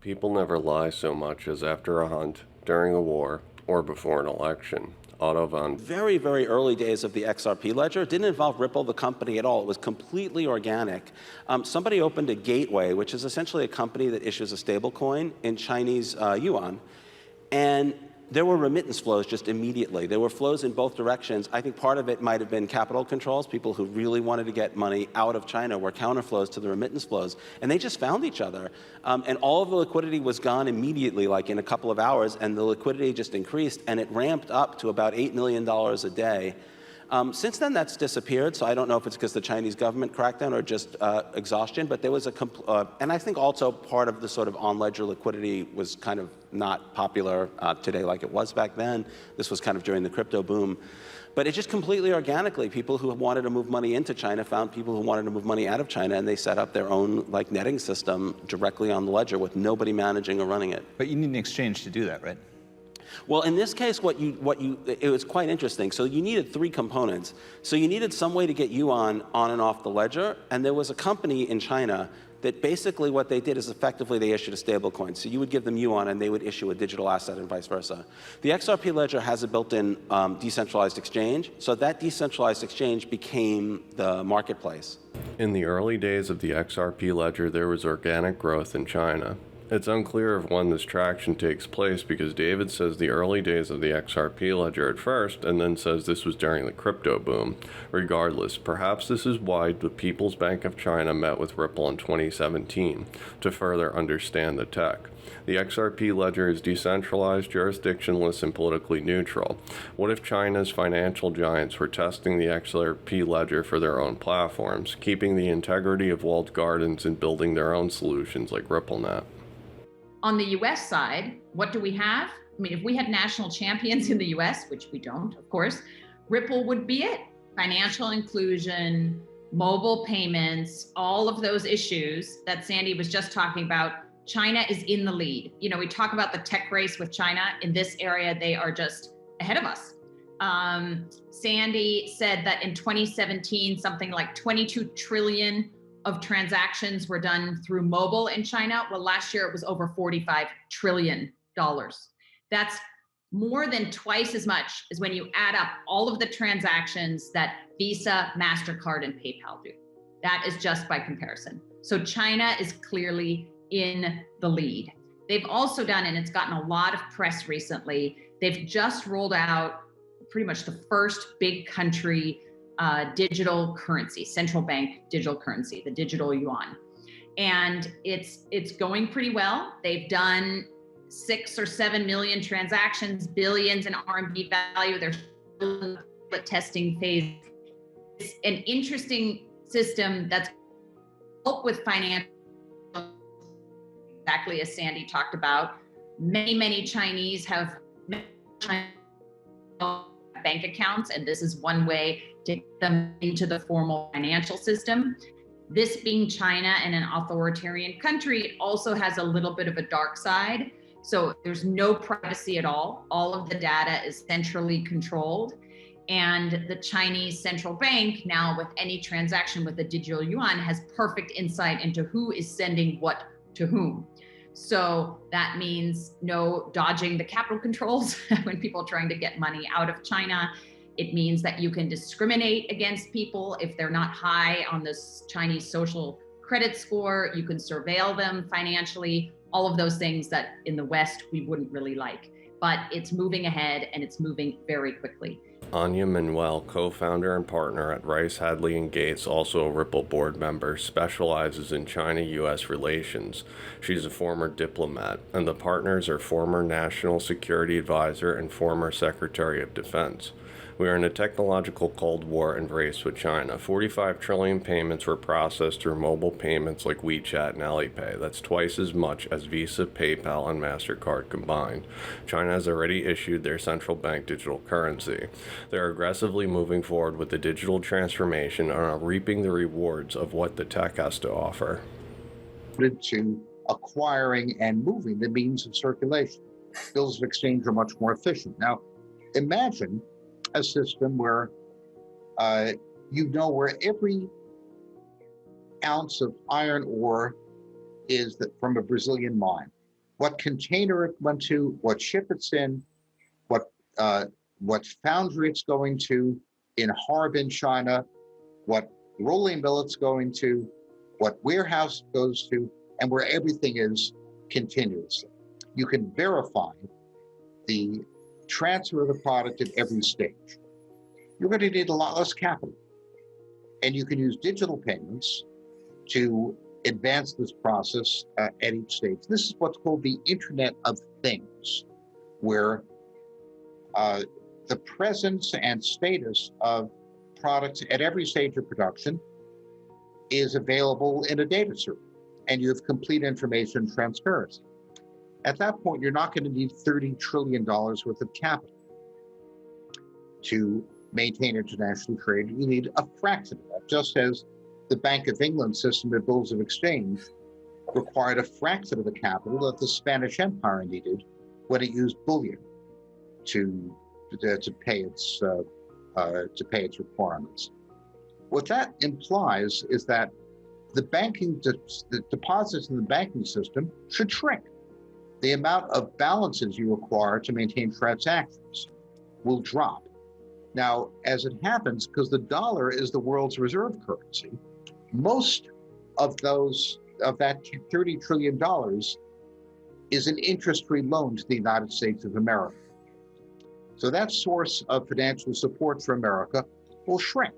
People never lie so much as after a hunt, during a war, or before an election. Otto von Very, very early days of the XRP ledger. It didn't involve Ripple, the company, at all. It was completely organic. Somebody opened a gateway, which is essentially a company that issues a stable coin in Chinese yuan. And there were remittance flows just immediately. There were flows in both directions. I think part of it might have been capital controls. People who really wanted to get money out of China were counterflows to the remittance flows. And they just found each other. And all of the liquidity was gone immediately, like in a couple of hours. And the liquidity just increased. And it ramped up to about $8 million a day. Since then, that's disappeared, so I don't know if it's because the Chinese government crackdown or just exhaustion, but there was and I think also part of the sort of on-ledger liquidity was kind of not popular today like it was back then. This was kind of during the crypto boom. But it just completely organically, people who wanted to move money into China found people who wanted to move money out of China, and they set up their own like netting system directly on the ledger with nobody managing or running it. But you need an exchange to do that, right? Well, in this case, it was quite interesting. So you needed three components. So you needed some way to get yuan on and off the ledger, and there was a company in China that basically what they did is effectively they issued a stable coin. So you would give them yuan and they would issue a digital asset and vice versa. The XRP ledger has a built-in decentralized exchange. So that decentralized exchange became the marketplace. In the early days of the XRP ledger, there was organic growth in China. It's unclear of when this traction takes place because David says the early days of the XRP ledger at first and then says this was during the crypto boom. Regardless, perhaps this is why the People's Bank of China met with Ripple in 2017 to further understand the tech. The XRP ledger is decentralized, jurisdictionless, and politically neutral. What if China's financial giants were testing the XRP ledger for their own platforms, keeping the integrity of walled gardens and building their own solutions like RippleNet? On the US side, what do we have? I mean, if we had national champions in the US, which we don't, of course, Ripple would be it. Financial inclusion, mobile payments, all of those issues that Sandy was just talking about, China is in the lead. You know, we talk about the tech race with China. In this area, they are just ahead of us. Sandy said that in 2017, something like 22 trillion of transactions were done through mobile in China. Well, last year it was over $45 trillion. That's more than twice as much as when you add up all of the transactions that Visa, MasterCard, and PayPal do. That is just by comparison. So China is clearly in the lead. They've also done, and it's gotten a lot of press recently, they've just rolled out pretty much the first big country digital currency, central bank digital currency, the digital yuan. And it's going pretty well. They've done 6 or 7 million transactions, billions in RMB value. They're still in the testing phase. It's an interesting system that's helped with financial, exactly as Sandy talked about. Many Chinese have bank accounts, and this is one way to get them into the formal financial system. This being China and an authoritarian country, it also has a little bit of a dark side. So there's no privacy at all. All of the data is centrally controlled. And the Chinese central bank now, with any transaction with the digital yuan, has perfect insight into who is sending what to whom. So that means no dodging the capital controls when people are trying to get money out of China. It means that you can discriminate against people if they're not high on this Chinese social credit score. You can surveil them financially, all of those things that in the West we wouldn't really like. But it's moving ahead, and it's moving very quickly. Anya Manuel, co-founder and partner at Rice, Hadley & Gates, also a Ripple board member, specializes in China-U.S. relations. She's a former diplomat, and the partners are former National Security Advisor and former Secretary of Defense. We are in a technological Cold War and race with China. 45 trillion payments were processed through mobile payments like WeChat and Alipay. That's twice as much as Visa, PayPal, and MasterCard combined. China has already issued their central bank digital currency. They're aggressively moving forward with the digital transformation and are reaping the rewards of what the tech has to offer. To acquiring and moving the means of circulation. Bills of exchange are much more efficient. Now, imagine a system where you know where every ounce of iron ore is that from a Brazilian mine. what container it went to, what ship it's in, what foundry it's going to in Harbin, China, what rolling mill it's going to, what warehouse it goes to, and where everything is continuously. You can verify the transfer of the product at every stage. You're going to need a lot less capital. And you can use digital payments to advance this process at each stage. This is what's called the Internet of Things, where the presence and status of products at every stage of production is available in a data server, and you have complete information transparency. At that point, you're not going to need $30 trillion worth of capital to maintain international trade. You need a fraction of that, just as the Bank of England system of bills of exchange required a fraction of the capital that the Spanish Empire needed when it used bullion to pay its requirements. What that implies is that the deposits in the banking system should shrink. The amount of balances you require to maintain transactions will drop. Now, as it happens, because the dollar is the world's reserve currency, most of that $30 trillion is an interest-free loan to the United States of America. So that source of financial support for America will shrink.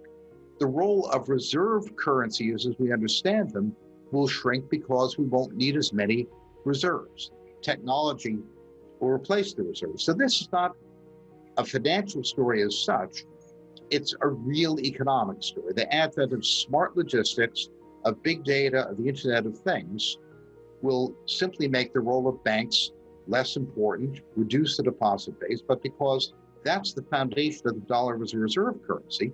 The role of reserve currencies, as we understand them, will shrink because we won't need as many reserves. Technology will replace the reserves. So this is not a financial story as such. It's a real economic story. The advent of smart logistics, of big data, of the Internet of Things will simply make the role of banks less important, reduce the deposit base, but because that's the foundation of the dollar as a reserve currency,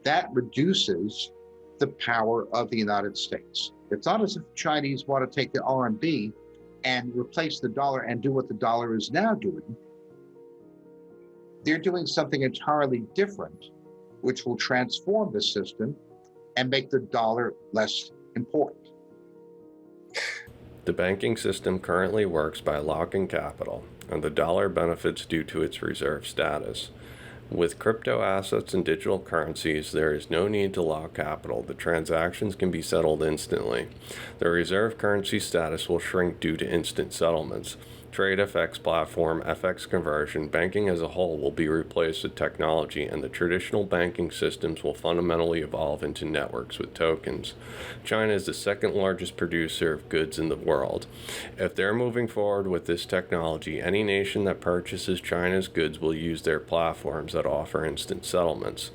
that reduces the power of the United States. It's not as if the Chinese want to take the RMB and replace the dollar and do what the dollar is now doing. They're doing something entirely different, which will transform the system and make the dollar less important. The banking system currently works by locking capital, and the dollar benefits due to its reserve status. With crypto assets and digital currencies, there is no need to lock capital. The transactions can be settled instantly. The reserve currency status will shrink due to instant settlements. Trade FX platform, FX conversion, banking as a whole will be replaced with technology, and the traditional banking systems will fundamentally evolve into networks with tokens. China is the second largest producer of goods in the world. If they're moving forward with this technology, any nation that purchases China's goods will use their platforms that offer instant settlement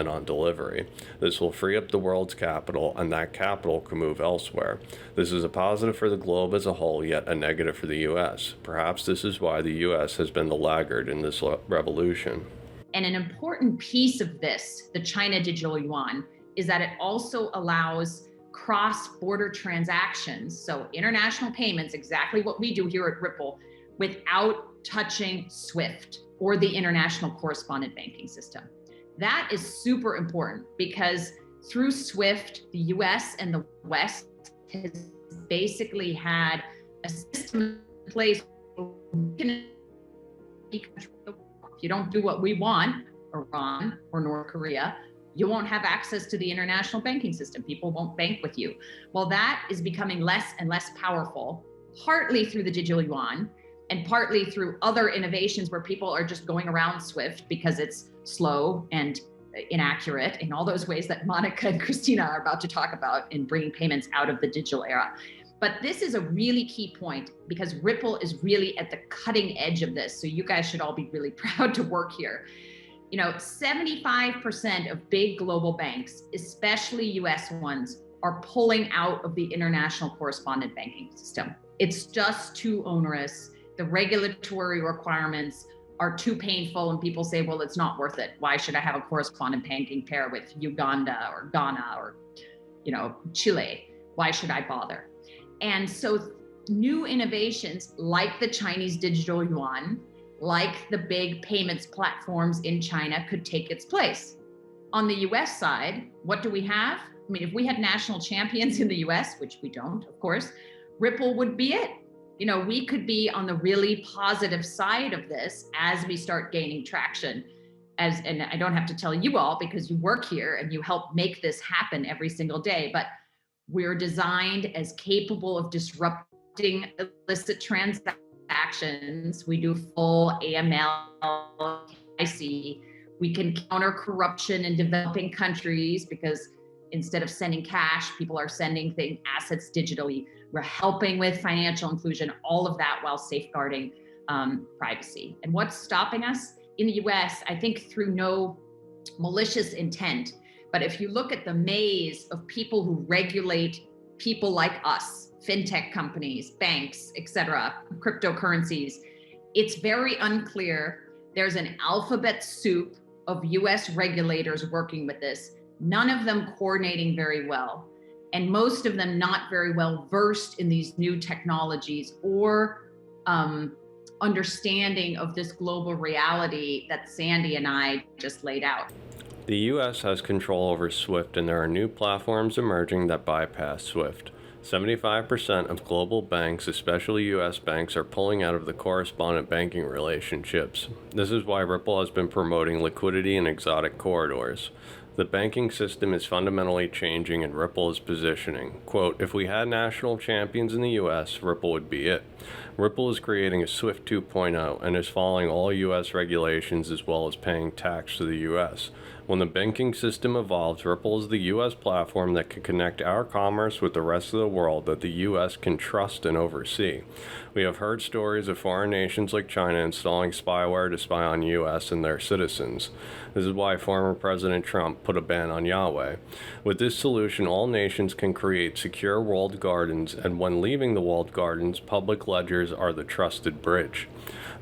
on delivery. This will free up the world's capital, and that capital can move elsewhere. This is a positive for the globe as a whole, yet a negative for the U.S. Perhaps this is why the U.S. has been the laggard in this revolution. And an important piece of this, the China digital yuan, is that it also allows cross-border transactions, so international payments, exactly what we do here at Ripple, without touching SWIFT or the international correspondent banking system. That is super important because through SWIFT, the US and the West has basically had a system in place. If you don't do what we want, Iran or North Korea, you won't have access to the international banking system. People won't bank with you. Well, that is becoming less and less powerful, partly through the digital yuan and partly through other innovations where people are just going around SWIFT because it's slow and inaccurate in all those ways that Monica and Christina are about to talk about in bringing payments out of the digital era. But this is a really key point because Ripple is really at the cutting edge of this. So you guys should all be really proud to work here. 75% of big global banks, especially US ones, are pulling out of the international correspondent banking system. It's just too onerous. The regulatory requirements are too painful, and people say, well, it's not worth it. Why should I have a correspondent banking pair with Uganda or Ghana or, Chile? Why should I bother? And so new innovations like the Chinese digital yuan, like the big payments platforms in China could take its place. On the US side, what do we have? If we had national champions in the US, which we don't, of course, Ripple would be it. we could be on the really positive side of this as we start gaining traction. And I don't have to tell you all because you work here and you help make this happen every single day, but we're designed as capable of disrupting illicit transactions. We do full AML, KYC. We can counter corruption in developing countries because instead of sending cash, people are sending assets digitally. We're helping with financial inclusion, all of that while safeguarding privacy. And what's stopping us? In the US, I think through no malicious intent, but if you look at the maze of people who regulate people like us, fintech companies, banks, et cetera, cryptocurrencies, it's very unclear. There's an alphabet soup of US regulators working with this, none of them coordinating very well, and most of them not very well versed in these new technologies or understanding of this global reality that Sandy and I just laid out. The US has control over SWIFT, and there are new platforms emerging that bypass SWIFT. 75% of global banks, especially US banks, are pulling out of the correspondent banking relationships. This is why Ripple has been promoting liquidity in exotic corridors. The banking system is fundamentally changing, and Ripple is positioning. Quote, if we had national champions in the US, Ripple would be it. Ripple is creating a SWIFT 2.0 and is following all US regulations as well as paying tax to the US. When the banking system evolves, Ripple is the US platform that can connect our commerce with the rest of the world that the US can trust and oversee. We have heard stories of foreign nations like China installing spyware to spy on US and their citizens. This is why former President Trump put a ban on Huawei. With this solution, all nations can create secure walled gardens, and when leaving the walled gardens, public ledgers are the trusted bridge.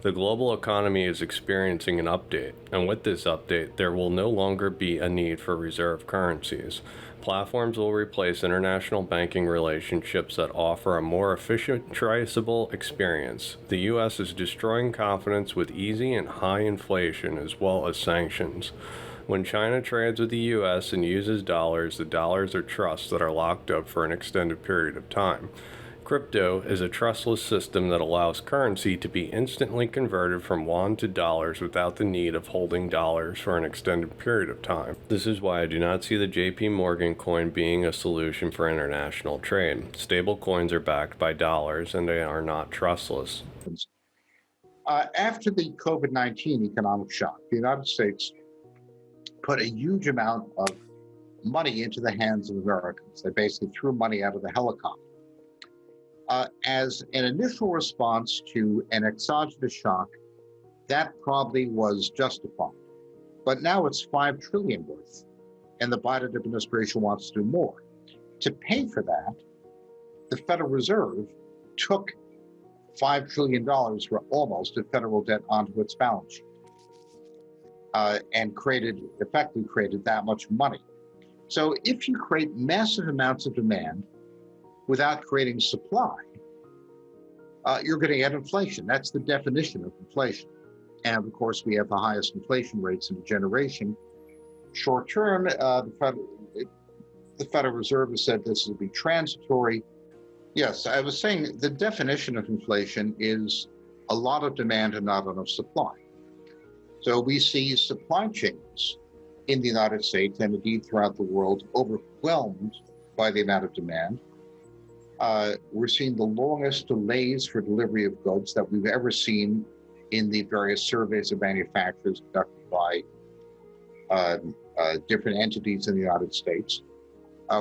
The global economy is experiencing an update, and with this update, there will no longer be a need for reserve currencies. Platforms will replace international banking relationships that offer a more efficient, traceable experience. The U.S. is destroying confidence with easy and high inflation as well as sanctions. When China trades with the U.S. and uses dollars, the dollars are trusts that are locked up for an extended period of time. Crypto is a trustless system that allows currency to be instantly converted from yuan to dollars without the need of holding dollars for an extended period of time. This is why I do not see the JP Morgan coin being a solution for international trade. Stable coins are backed by dollars and they are not trustless. After the COVID-19 economic shock, the United States put a huge amount of money into the hands of Americans. They basically threw money out of the helicopter. As an initial response to an exogenous shock, that probably was justified. But now it's $5 trillion worth, and the Biden administration wants to do more. To pay for that, the Federal Reserve took $5 trillion for almost of federal debt onto its balance sheet, and effectively created that much money. So if you create massive amounts of demand without creating supply, you're going to get inflation. That's the definition of inflation. And of course, we have the highest inflation rates in a generation. Short term, the Federal Reserve has said this will be transitory. Yes, I was saying the definition of inflation is a lot of demand and not enough supply. So we see supply chains in the United States and indeed throughout the world overwhelmed by the amount of demand. We're seeing the longest delays for delivery of goods that we've ever seen in the various surveys of manufacturers conducted by different entities in the United States.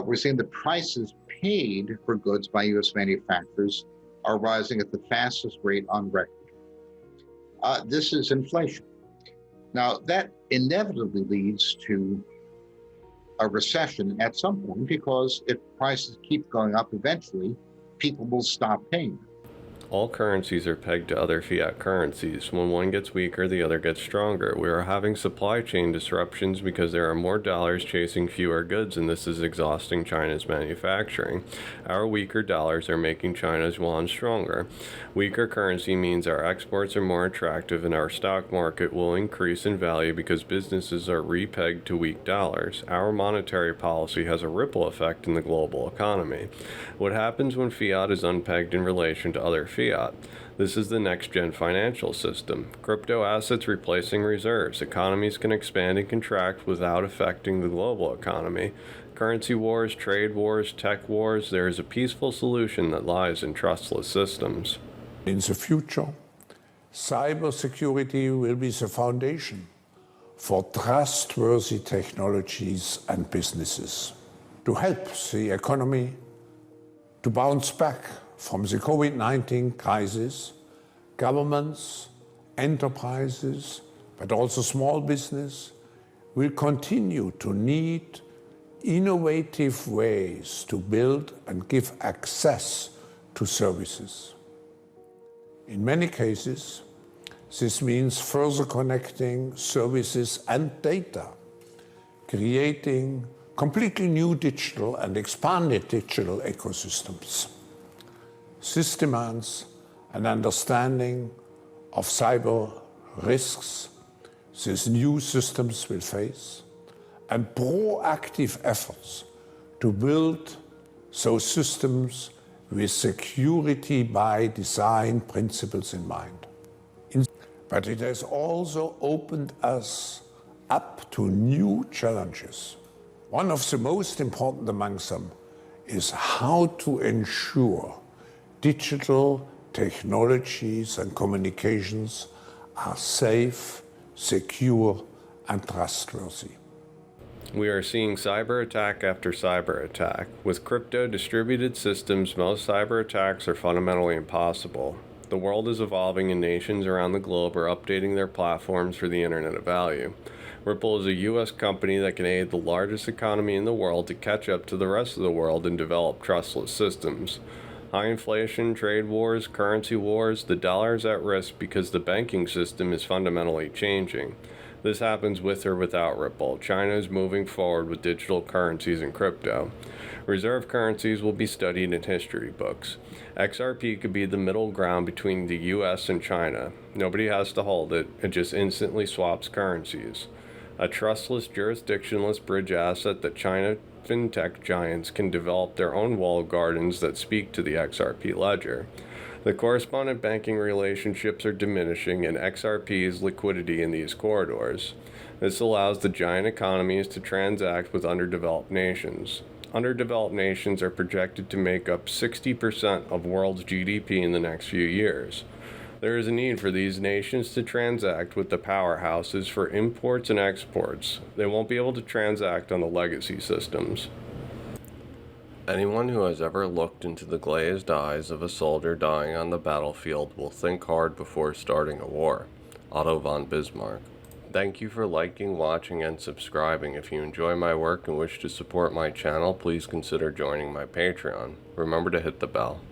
We're seeing the prices paid for goods by U.S. manufacturers are rising at the fastest rate on record. This is inflation. Now, that inevitably leads to a recession at some point, because if prices keep going up, eventually people will stop paying. All currencies are pegged to other fiat currencies. When one gets weaker, the other gets stronger. We are having supply chain disruptions because there are more dollars chasing fewer goods, and this is exhausting China's manufacturing. Our weaker dollars are making China's yuan stronger. Weaker currency means our exports are more attractive and our stock market will increase in value because businesses are repegged to weak dollars. Our monetary policy has a ripple effect in the global economy. What happens when fiat is unpegged in relation to other fiat fiat. This is the next-gen financial system. Crypto assets replacing reserves. Economies can expand and contract without affecting the global economy. Currency wars, trade wars, tech wars, there is a peaceful solution that lies in trustless systems. In the future, cybersecurity will be the foundation for trustworthy technologies and businesses to help the economy to bounce back from the COVID-19 crisis. Governments, enterprises, but also small business will continue to need innovative ways to build and give access to services. In many cases, this means further connecting services and data, creating completely new digital and expanded digital ecosystems. This demands an understanding of cyber risks these new systems will face, and proactive efforts to build those systems with security by design principles in mind. But it has also opened us up to new challenges. One of the most important among them is how to ensure digital technologies and communications are safe, secure, and trustworthy. We are seeing cyber attack after cyber attack. With crypto distributed systems, most cyber attacks are fundamentally impossible. The world is evolving and nations around the globe are updating their platforms for the Internet of Value. Ripple is a U.S. company that can aid the largest economy in the world to catch up to the rest of the world and develop trustless systems. High inflation, trade wars, currency wars, the dollar is at risk because the banking system is fundamentally changing. This happens with or without Ripple. China is moving forward with digital currencies and crypto. Reserve currencies will be studied in history books. XRP could be the middle ground between the US and China. Nobody has to hold it, it just instantly swaps currencies. A trustless, jurisdictionless bridge asset that China fintech giants can develop their own walled gardens that speak to the XRP ledger. The correspondent banking relationships are diminishing and XRP's liquidity in these corridors. This allows the giant economies to transact with underdeveloped nations. Underdeveloped nations are projected to make up 60% of world's GDP in the next few years. There is a need for these nations to transact with the powerhouses for imports and exports. They won't be able to transact on the legacy systems. Anyone who has ever looked into the glazed eyes of a soldier dying on the battlefield will think hard before starting a war. Otto von Bismarck. Thank you for liking, watching, and subscribing. If you enjoy my work and wish to support my channel, please consider joining my Patreon. Remember to hit the bell.